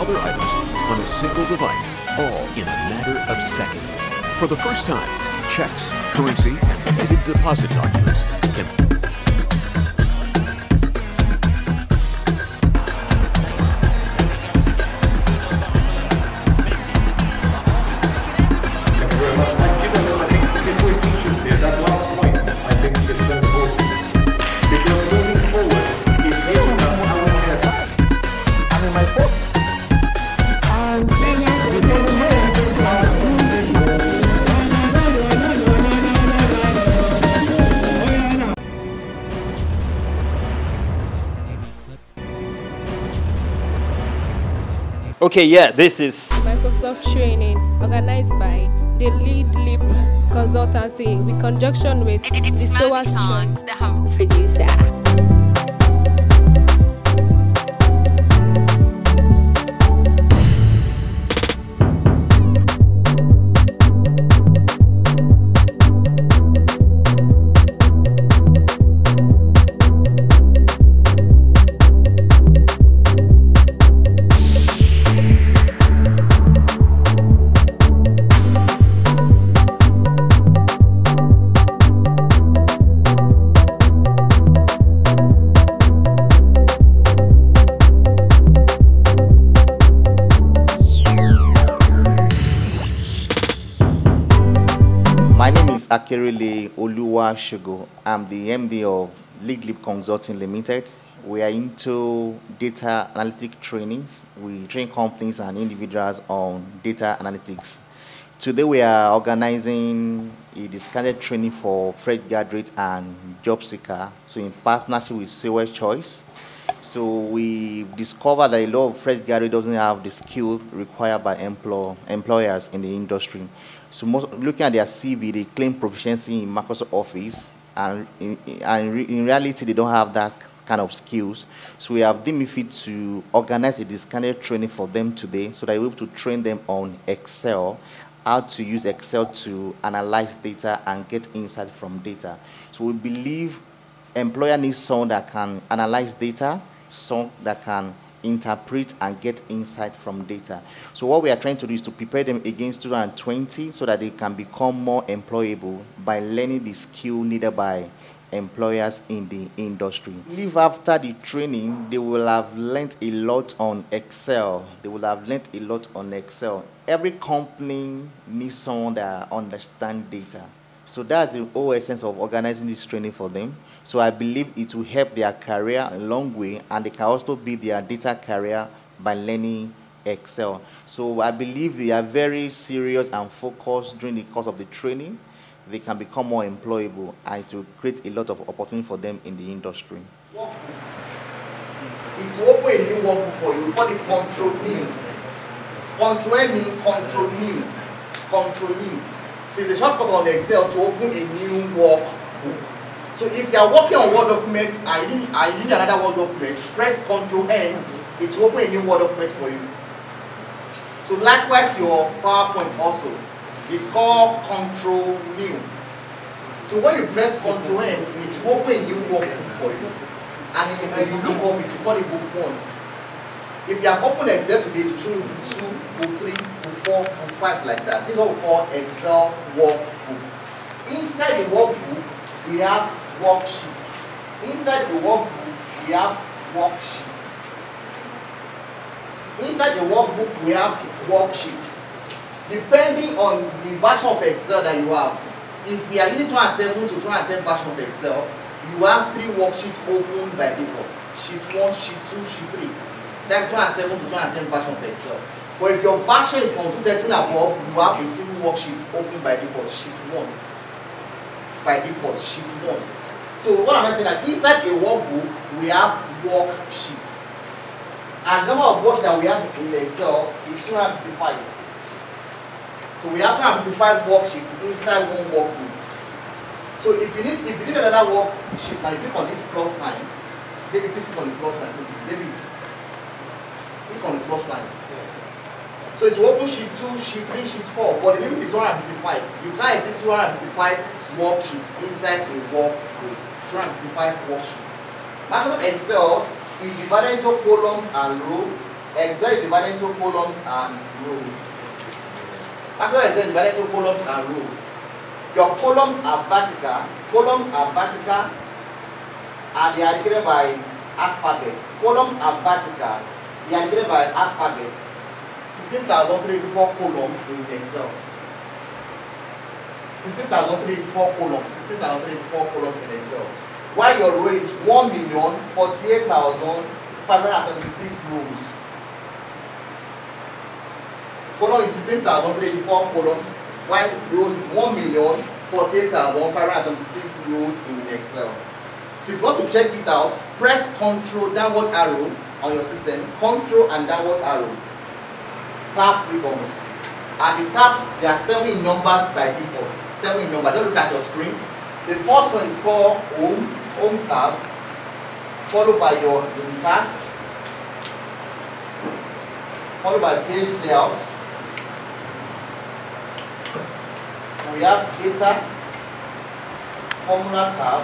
other items on a single device, all in a matter of seconds. For the first time, checks, currency, and related deposit documents can Okay, yes, this is Microsoft training organized by the Lead Lip Consultancy in conjunction with the SOAS songs, the humble producer. My name is Akerele Oluwashogo. I'm the MD of Lead Lip Consulting Limited. We are into data analytic trainings. We train companies and individuals on data analytics. Today we are organizing a discounted training for fresh graduate and job seeker, so in partnership with SOAS Choice. So we discovered that a lot of fresh graduate doesn't have the skill required by employers in the industry. So looking at their CV, they claim proficiency in Microsoft Office, and in reality, they don't have that kind of skills. So we have deemed fit to organize a discounted training for them today, so that we're able to train them on Excel, how to use Excel to analyze data and get insight from data. So we believe employer needs someone that can analyze data, someone that can interpret and get insight from data. So what we are trying to do is to prepare them against 2020 so that they can become more employable by learning the skill needed by employers in the industry. If after the training, they will have learned a lot on Excel. They will have learned a lot on Excel. Every company needs someone that understands data. So that's the whole essence of organizing this training for them. So I believe it will help their career a long way, and they can also build their data career by learning Excel. So I believe they are very serious and focused during the course of the training. They can become more employable, and it will create a lot of opportunity for them in the industry. It's open a new workbook for you. Call it Control New. Control N means Control New. Control New. So it's a shortcut on Excel to open a new workbook. So if you are working on Word documents and you need another Word document, press Control N, it will open a new Word document for you. So likewise your PowerPoint also is called Control New. So when you press Control N, it will open a new workbook for you. And if you look up, it will call it book 1. If you have opened Excel today, it will show you book 2, book 3, book 4, book 5 like that. This is what we call Excel workbook. Inside the workbook, we have worksheets. Inside the workbook, we have worksheets. Inside the workbook, we have worksheets. Depending on the version of Excel that you have, if we are using 2007 to 2010 version of Excel, you have 3 worksheets open by default. Sheet 1, Sheet 2, Sheet 3. That's 2007 to 2010 version of Excel. But if your version is from 2013 above, you have a single worksheet open by default, Sheet 1. By default, Sheet 1. So what am I saying? That inside a workbook, we have worksheets. And the number of worksheets that we have in Excel is 255. So we have 255 worksheets inside one workbook. So if you need another worksheet, now you click on this plus sign. David, please click on the plus sign. David, click on the plus sign. So it will open Sheet 2, Sheet 3, Sheet 4, but the limit is 155. You can't exceed 255 worksheets inside a workbook. 255 worksheets. Microsoft Excel is divided into columns and rows, Excel is divided into columns and rows. After Excel is divided into columns and rows. Your columns are vertical. Columns are vertical, and they are indicated by alphabet. Columns are vertical. They are indicated by alphabet. 16,384 columns in Excel. 16,384 columns. 16,384 columns in Excel. While your row is 1,048,576 rows. Column is 16,384 columns, while rows is 1,048,576 rows in Excel. So if you want to check it out, press Ctrl downward arrow on your system, Ctrl and downward arrow. Tap ribbons. At the top, there are 7 numbers by default. 7 numbers. Don't look at your screen. The first one is called Home tab, followed by your Insert, followed by Page Layout. So we have Data, Formula tab,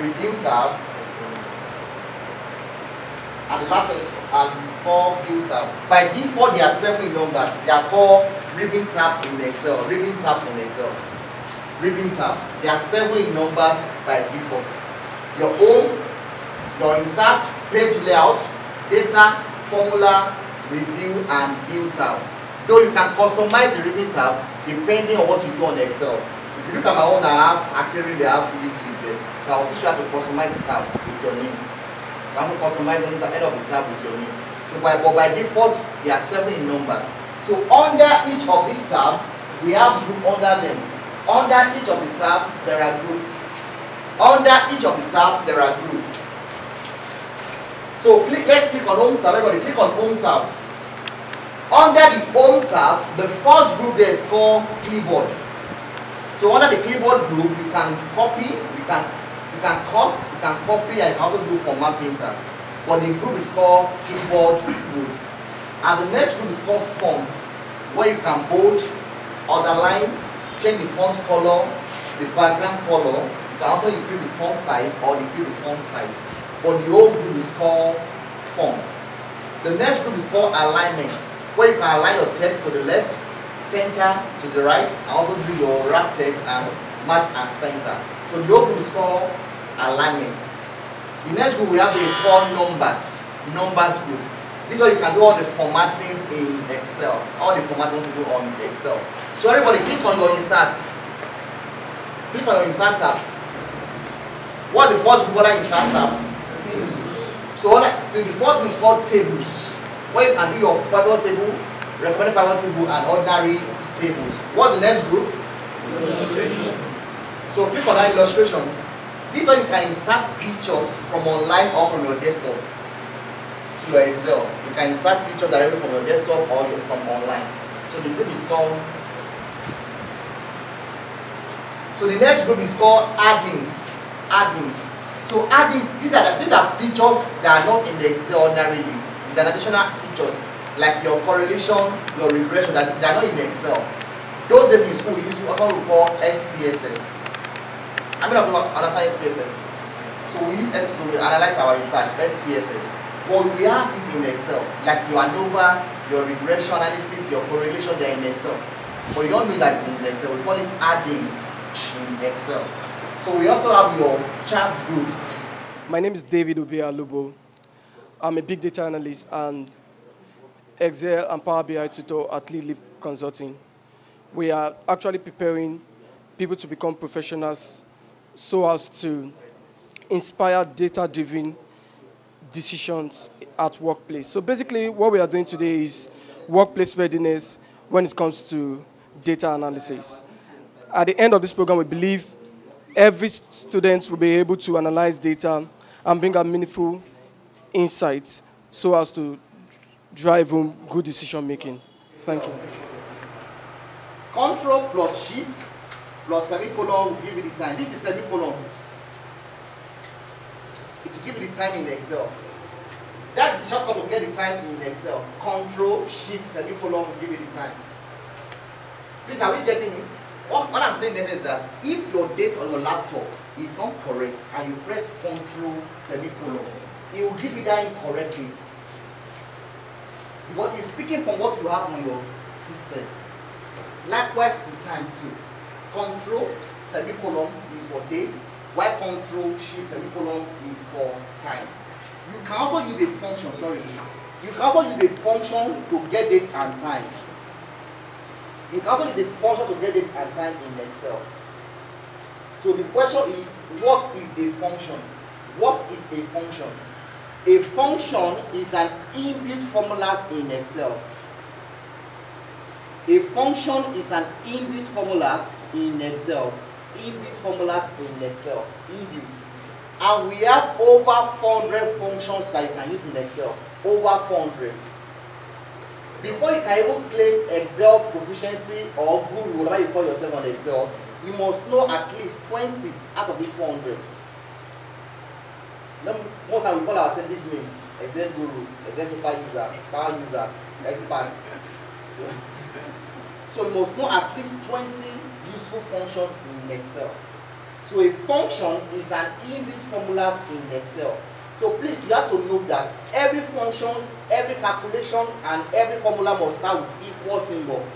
Review tab, and the last one is called View tab. By default, there are 7 numbers. They are called ribbon tabs in Excel. Ribbon tabs in Excel. Ribbon tabs. There are 7 numbers by default. Your Home, your Insert, Page Layout, Data, Formula, Review, and View tab. Though you can customize the ribbon tab depending on what you do on Excel. If you look at my own, I have lead there. So I'll teach you how to customize the tab with your name. You have to customize the end of the tab with your name. So by default, there are 7 numbers. So under each of the tab, we have group under them. Under each of the tab, there are groups. Under each of the tab, there are groups. So let's click on Home tab. Everybody click on Home tab. Under the Home tab, the first group there is called Clipboard. So under the Clipboard group, you can copy, you can cut, you can copy, and also do format painters. But the group is called Clipboard group. And the next group is called Font, where you can bold, underline, change the font color, the background color. You can also increase the font size or decrease the font size. But the whole group is called Font. The next group is called Alignment, where you can align your text to the left, center, to the right, and also do your wrap text and match and center. So the whole group is called Alignment. The next group we have is called Numbers. Numbers group. This is where you can do all the formattings in Excel. All the formatting you do on Excel. So everybody click on your Insert. Click on your Insert tab. What's the first group under Insert tab? So the first group is called Tables, where you can do your pivot table, recommended pivot table, and ordinary tables. What's the next group? Illustrations. So click on that illustration. This is where you can insert pictures from online or from your desktop to your Excel. You can insert pictures directly from your desktop or from online. So the group is called. So the next group is called Add-ins. Add-ins. So add-ins, these are features that are not in the Excel ordinarily. These are additional features like your correlation, your regression that are not in the Excel. Those days in school we use what we call SPSS. How many of you understand SPSS? So we use it to analyze our research, SPSS. But we have it in Excel, like your ANOVA, your regression analysis, your correlation, they're in Excel. But you don't do that in Excel. We call it add-ins in Excel. So we also have your chart group. My name is David Obialubo. I'm a big data analyst and Excel and Power BI tutor at Lead Consulting. We are actually preparing people to become professionals so as to inspire data-driven decisions at workplace. So basically what we are doing today is workplace readiness when it comes to data analysis. At the end of this program, we believe every student will be able to analyze data and bring out meaningful insights so as to drive home good decision making. Thank you. Control plus Shift plus semicolon will give you the time. This is semicolon. It will give you the time in Excel. That's the shortcut to get the time in Excel. Control Shift semicolon will give you the time. Please, are we getting it? What I'm saying is that if your date on your laptop is not correct and you press Control semicolon, it will give you that incorrect date. But it's speaking from what you have on your system. Likewise, the time too. Control semicolon is for date, while control shift semicolon is for time. You can also use a function, sorry. You can also use a function to get date and time. You can also use a function to get date and time in Excel. So the question is, what is a function? What is a function? A function is an inbuilt formulas in Excel. A function is an inbuilt formulas in Excel. Inbuilt formulas in Excel. Inbuilt. And we have over 400 functions that you can use in Excel. Over 400. Before you can even claim Excel proficiency or guru, whatever you call yourself on Excel, you must know at least 20 out of these 400. Most time we call ourselves this name: Excel guru, Excel super user, power user, expert. So you must know at least 20 useful functions in Excel. So a function is an inbuilt formulas in Excel. So please, you have to know that every functions, every calculation, and every formula must start with equal symbol.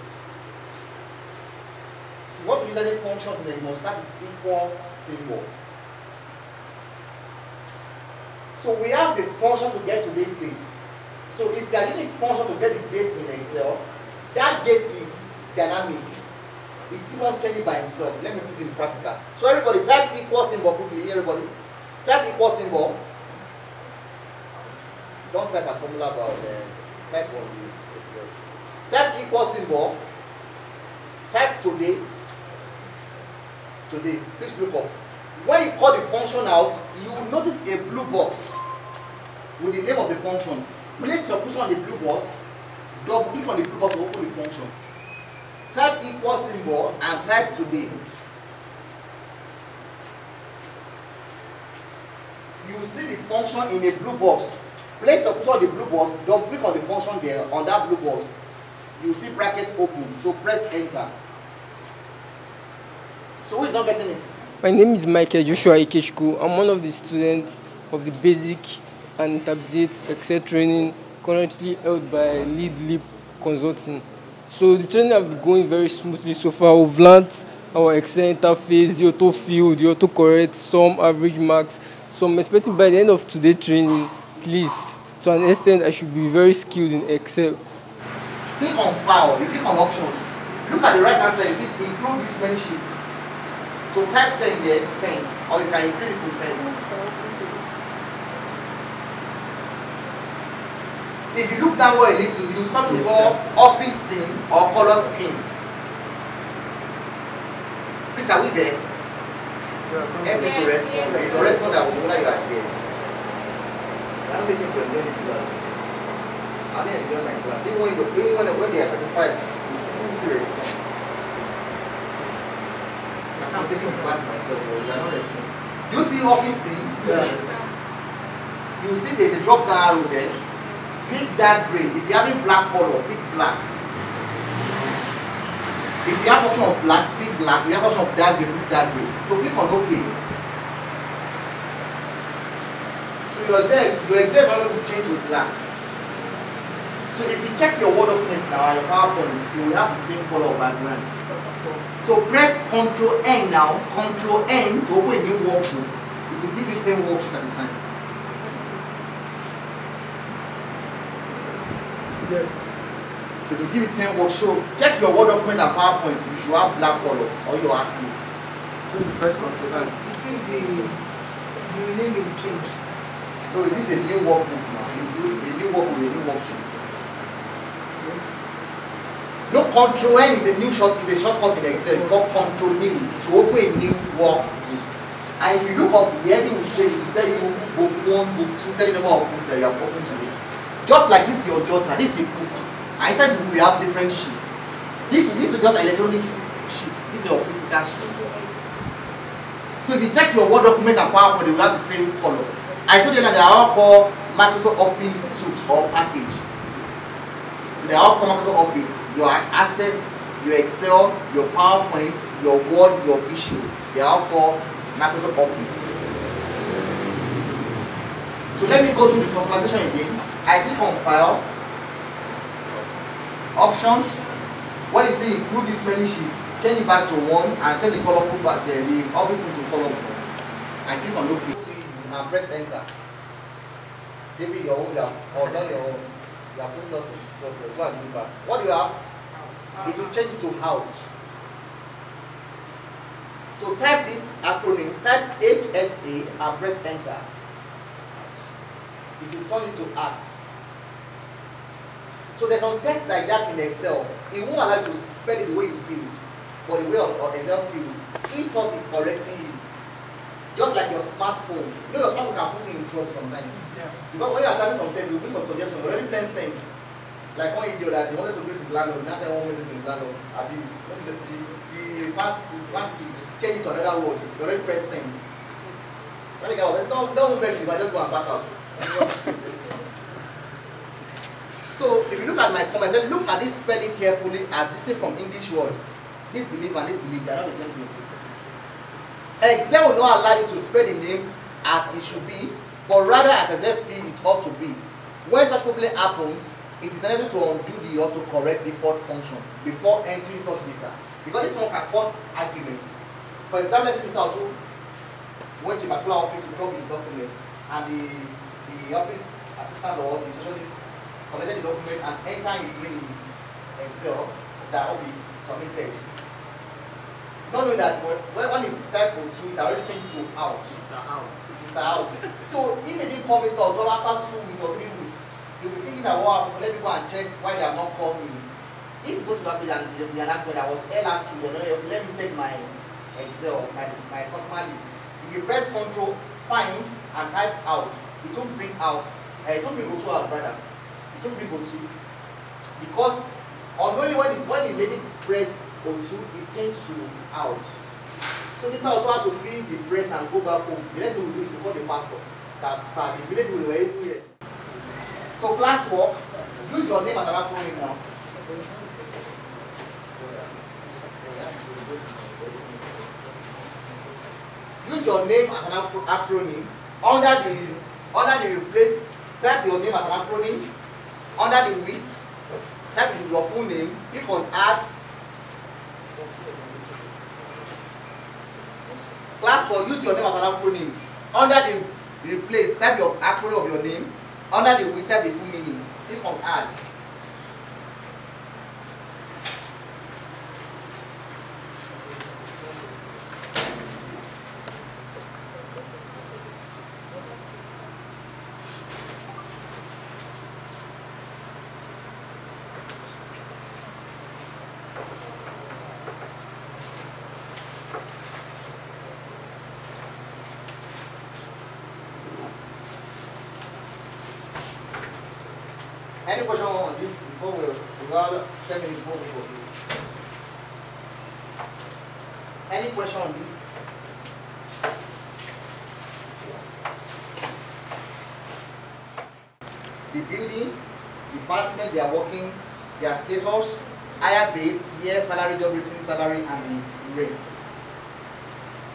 So what we use any functions in it must start with equal symbol. So we have the function to get today's date. So if you are using function to get the date in Excel, that date is dynamic. It keeps on changing by itself. Let me put it in practical. So everybody type equal symbol quickly. Everybody type equal symbol. Don't type a formula bar then. Type on this Excel. Type equal symbol. Type today. Today. Please look up. When you call the function out, you will notice a blue box with the name of the function. Place your cursor on the blue box. Double click on the blue box to open the function. Type equal symbol and type today. You will see the function in a blue box. Place your cursor on the blue box, double click on the function there, on that blue box. You will see bracket open, so press enter. So who is not getting it? My name is Michael Joshua Ikechukwu. I'm one of the students of the basic and intermediate Excel training currently held by Lead Leap Consulting. So the training has been going very smoothly so far. We've learned our Excel interface, the auto-fill, the auto-correct, sum, average, max. So I'm expecting by the end of today's training, please, to an extent, I should be very skilled in Excel. Click on File, you click on Options. Look at the right hand side, you see include this many sheets. So type 10 there, 10, or you can increase to 10. If you look downward a little, you start to call Office Theme or Color Scheme. Please, are we there? Every to respond. There is a response that will know that you are there. I'm making to enjoy this class. I didn't enjoy my class. Even when they are 35, it's serious. I'm taking the class myself, but you are not responding. Do you see Office Theme? Yes. You see there's a drop down arrow there. Pick that gray. If you're having black color, pick black. If you have option of black, pick black. If you have option of dark gray, pick dark gray. So click on OK. So your exam value will change to black. So if you check your Word document now, your PowerPoint, you will have the same color background. So press Ctrl N now, Ctrl N to open a new workbook. It will give you 10 worksheets at a time. Yes. So to give you 10 worksheets, so check your Word document and PowerPoint, you should have black color or your blue. So the press Ctrl N. It seems the name will change. So this is a new workbook now. You do a new workbook with a new worksheet. No, Ctrl N is a shortcut in Excel. It's called Ctrl New to open a new workbook. And if you look up, the heading will change to tell you book 1, book 2, tell you the number of books that you have opened today. Just like this is your jotter, this is a book. And inside the book we have different sheets. This is just electronic sheets. This is your physical sheets. So if you check your Word document and PowerPoint, they will have the same color. I told you that they are all called Microsoft Office suite or package. They are all Microsoft Office. Your Access, your Excel, your PowerPoint, your Word, your Visio. They are all called Microsoft Office. So let me go through the customization again. I click on File, Options. When you see include this many sheets, change it back to 1 and change the colorful back there, the office into colorful. And click on OK. And press Enter. Maybe your own, or done your own. You are putting us in the go and do back. What do you have? It will change it to Out. So type this acronym, type HSA and press Enter. It will turn it to Ask. So there's some text like that in Excel. It won't allow you to spell it the way you feel, but the way Excel feels. It thought is correcting you. Just like your smartphone. You know your smartphone can put you in trouble sometimes. Yeah. Because when you are typing some text, you will be some suggestions. Already 10 cents. Like one idiot that they wanted to greet his landlord, now say one message to his landlord. Abuse. The smart key change it to another word. You already press send. When you go, don't make it, I just go and back out. So if you look at my comments, then look at this spelling carefully as distinct from English word. This belief and this belief, they are not the same thing. Excel will not allow you to spell the name as it should be, but rather as Excel feels it ought to be. When such problem happens, it is necessary to undo the autocorrect default function before entering such data, because this one can cause arguments. For example, let's say Mr. Otu went to a particular office to drop his documents, and the office assistant or the receptionist collected the document and entered his name in Excel that will be submitted. Not knowing that when you type O2, it already changes to Out. Mr. Out. So if they didn't call Mr. Otu after 2 weeks or 3 weeks, you'll be thinking that, wow, let me go and check why they have not called me. If you go to that page and there will be an argument that was here last week, let me check my Excel, my customer list. If you press Control, Find, and type Out, it won't bring out. It won't bring O2 out, rather. It won't bring O2. Because unknowingly when the lady pressed O2, it changed to Out. So Mr. also had to fill the press and go back home. The next thing we do is to call the pastor. That the village we were able here. So class work, use your name as an acronym now. Use your name as an acronym. Under the replace, type your name as an acronym. Under the width, type your full name. Click on Add. Class 4, use your name as an acronym. Under the replace, type your acronym of your name. Under the width, type the full meaning. Click on Add. Any question on this before we go 10 minutes before we go? Any question on this? The building, department they are working, their status, hire date, year, salary, job routine, salary, and the rates.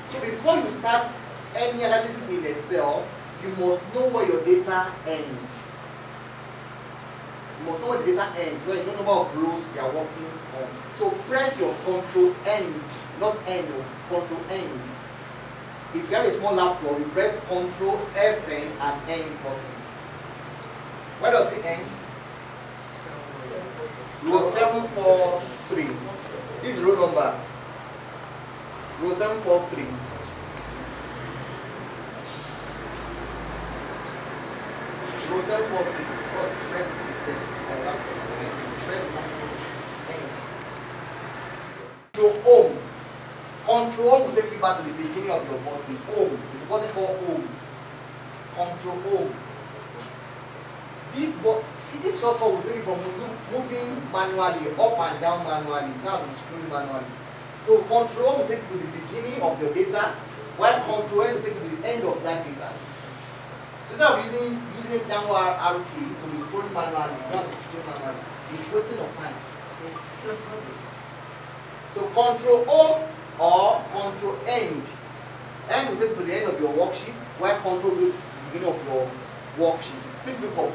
So before you start any analysis in Excel, you must know where your data ends. You must know where the data ends, so you know the number of rows you are working on. So press your Control End, not End, Control End. If you have a small laptop, you press Control Fn and End button. Where does it end? Row 743. This is row number. Row 743. Row 743. Press Control Home. Control Home will take you back to the beginning of your button. Home. It's what they call Home. Control Home. This shortcut will save you from moving manually, up and down manually. Now it's scrolling manually. So Control Home will take you to the beginning of your data, while Control N will take you to the end of that data. So instead of using downward arrow key to be scrolling manually, you don't have to scroll manually. It's wasting of time. So Control Home or Control End. End will take you to the end of your worksheet, while Control will be the beginning of your worksheet. Please look up.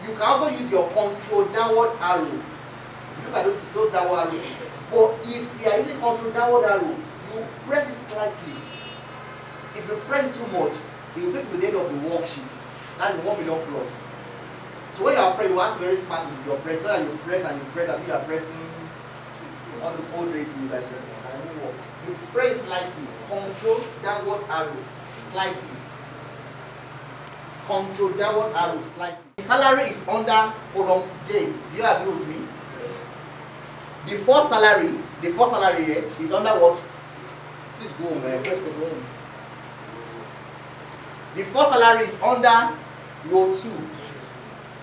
You can also use your control downward arrow. Look at those downward arrows. But if you are using control downward arrow, you press it slightly. If you press it too much, it will take you to the end of the worksheet. That is 1 million plus. So when you are pressing, you have to be very smart with your press. Not that you press and you press as if you are pressing all those old rate that won't work. You press slightly. Control downward arrow slightly. Control downward arrow slightly. The salary is under column J. Do you agree with me? Yes. The first salary here is under what? Please go home, press control home. The first salary is under row 2.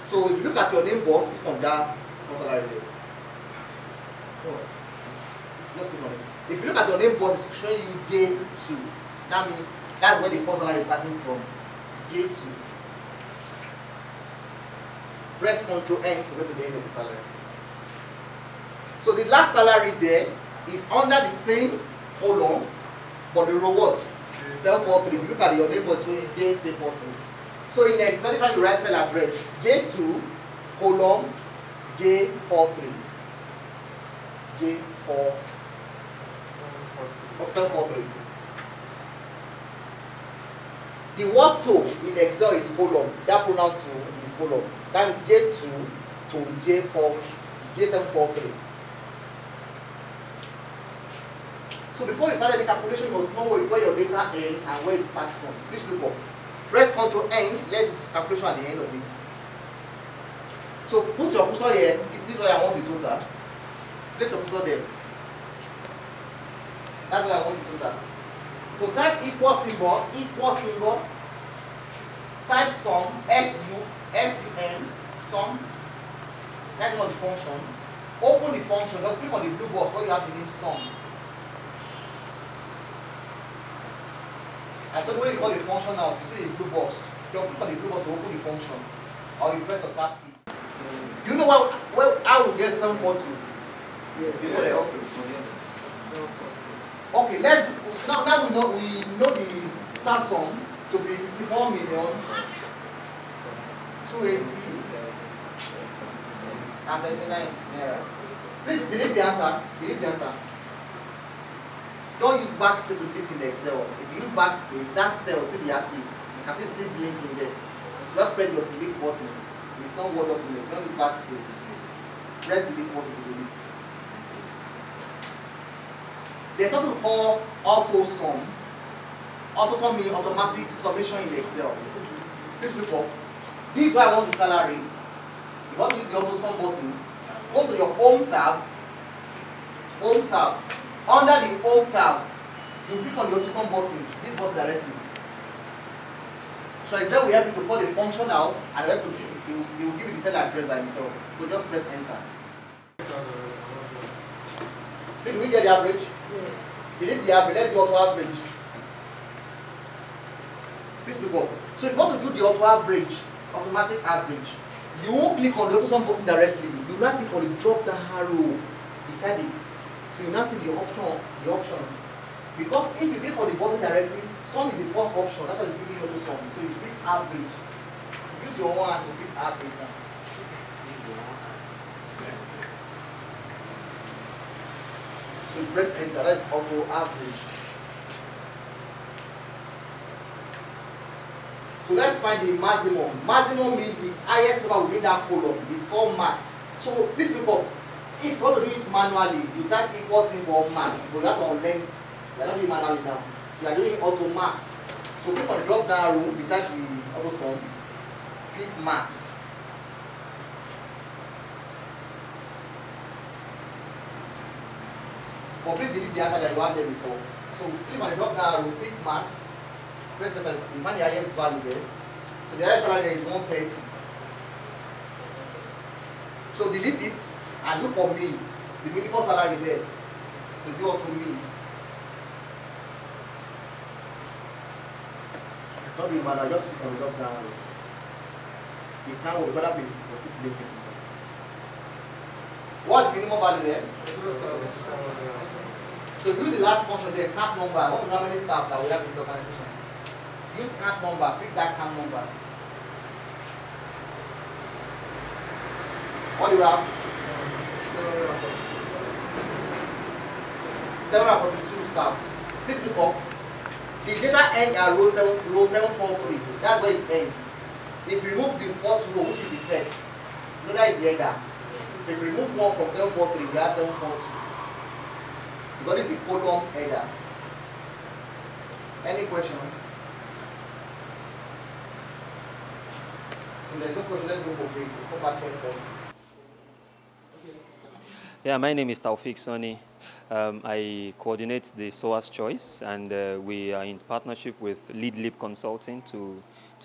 So if you look at your name box, click on that first salary there. Just click on it. If you look at your name box, it's showing you J2. That means that's where the first salary is starting from. J2. Press Ctrl N to go to the end of the salary. So the last salary there is under the same column, but the row what? 743. If you look at your name box, it's showing J743. So in Excel, anytime you write cell address, J2 column J43. J4 743. The word to in Excel is column. That pronoun to is column. That is J2 to J4 J743. So before you start any calculation, you must know where your data ends and where it starts from. Please look up. Press Ctrl N, let this calculation at the end of it. So put your cursor here. This is where I want the total. Place your cursor there. That's where I want the total. So type equal symbol, type sum, S-U-N, sum. That's not the function. Open the function, now click on the blue box where you have the name sum. I told you when you call the function now, you see the blue box. You click on the blue box to open the function. Or you press or tap it. Do you know how we get 742? Yes. Okay, now we know the total sum to be 54 million 280 and 39 naira. Please delete the answer. Delete the answer. Don't use backspace to delete in the Excel. If you use backspace, that cell will still be active. You can see still blinking there. Just press your delete button. It's not word document. Don't use backspace. Press delete button to delete. There's something called auto sum. Auto sum means automatic summation in the Excel. Please look up. This is why I want the salary. If you want to use the auto sum button, go to your home tab. Home tab. Under the home tab, you click on the auto sum button. This button directly. So Excel will help you to call the function out, and it will give you the cell address by itself. So just press enter. Did we get the average? Yes. Delete the average. Let's do auto average. Please look up. So if you want to do the auto average, automatic average, you won't click on the auto sum button directly. You will not click on the drop down arrow beside it. So you now see the options. Because if you click on the button directly, sum is the first option. That's why it's giving you auto sum. So you click average. So use your one to click average now. So you press enter, that's auto average. So let's find the maximum. Maximum means the highest number within that column. It's called max. So please look up. If you want to do it manually, you type equal symbol max, but you have to unlearn. You are not doing it manually now. So you are doing auto max. So click on the drop down arrow beside the auto sum. Click max. But please delete the answer that you had there before. So click on the drop down arrow, click max. Press enter. You find the highest value there. So the highest value there is 130. So delete it and look for me, the minimum salary there. So do auto me. Not doing manual, just click on the drop down arrow. It's now we've got a place to keep blinking. What's the minimum value there? So use the last function there, count number. I want to know how many staff that we have in the organization. Use count number, pick that count number. What do you have? 742 staff. Please look up. The data end at row 743. That's where it ends. If you remove the first row, which is the text, no, that is the header. So if you remove one from 743, we have 742. Because it's a column header. Any question? So there's no question, let's go for break. We'll come back to 12:40. Yeah, my name is Taufik Soni. I coordinate the SOAS Choice, and we are in partnership with Lead Lip Consulting to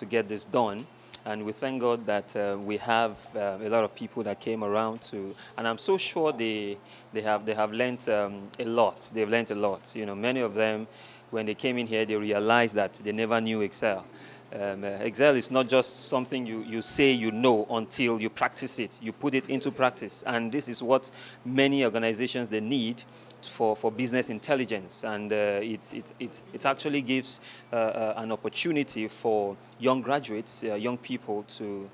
get this done. And we thank God that we have a lot of people that came around to, and I'm so sure they have learned a lot. They've learned a lot. You know, many of them, when they came in here, they realized that they never knew Excel. Excel is not just something you say you know until you practice it. You put it into practice, and this is what many organizations they need for business intelligence, and it actually gives an opportunity for young graduates, young people to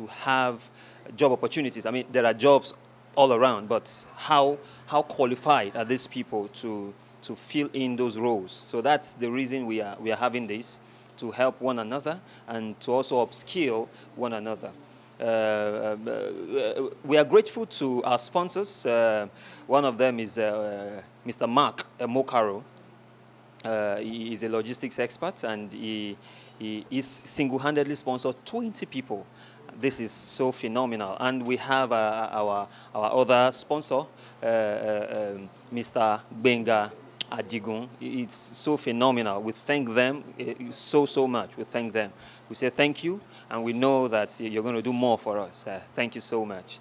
have job opportunities. I mean, there are jobs all around, but how qualified are these people to fill in those roles? So that's the reason we are having this, to help one another and to also upskill one another. We are grateful to our sponsors. One of them is Mr. Mark Mokaro. He is a logistics expert, and he single-handedly sponsored 20 people. This is so phenomenal. And we have our other sponsor, Mr. Benga Adigun. It's so phenomenal. We thank them so much. We thank them. We say thank you, and we know that you're going to do more for us. Thank you so much.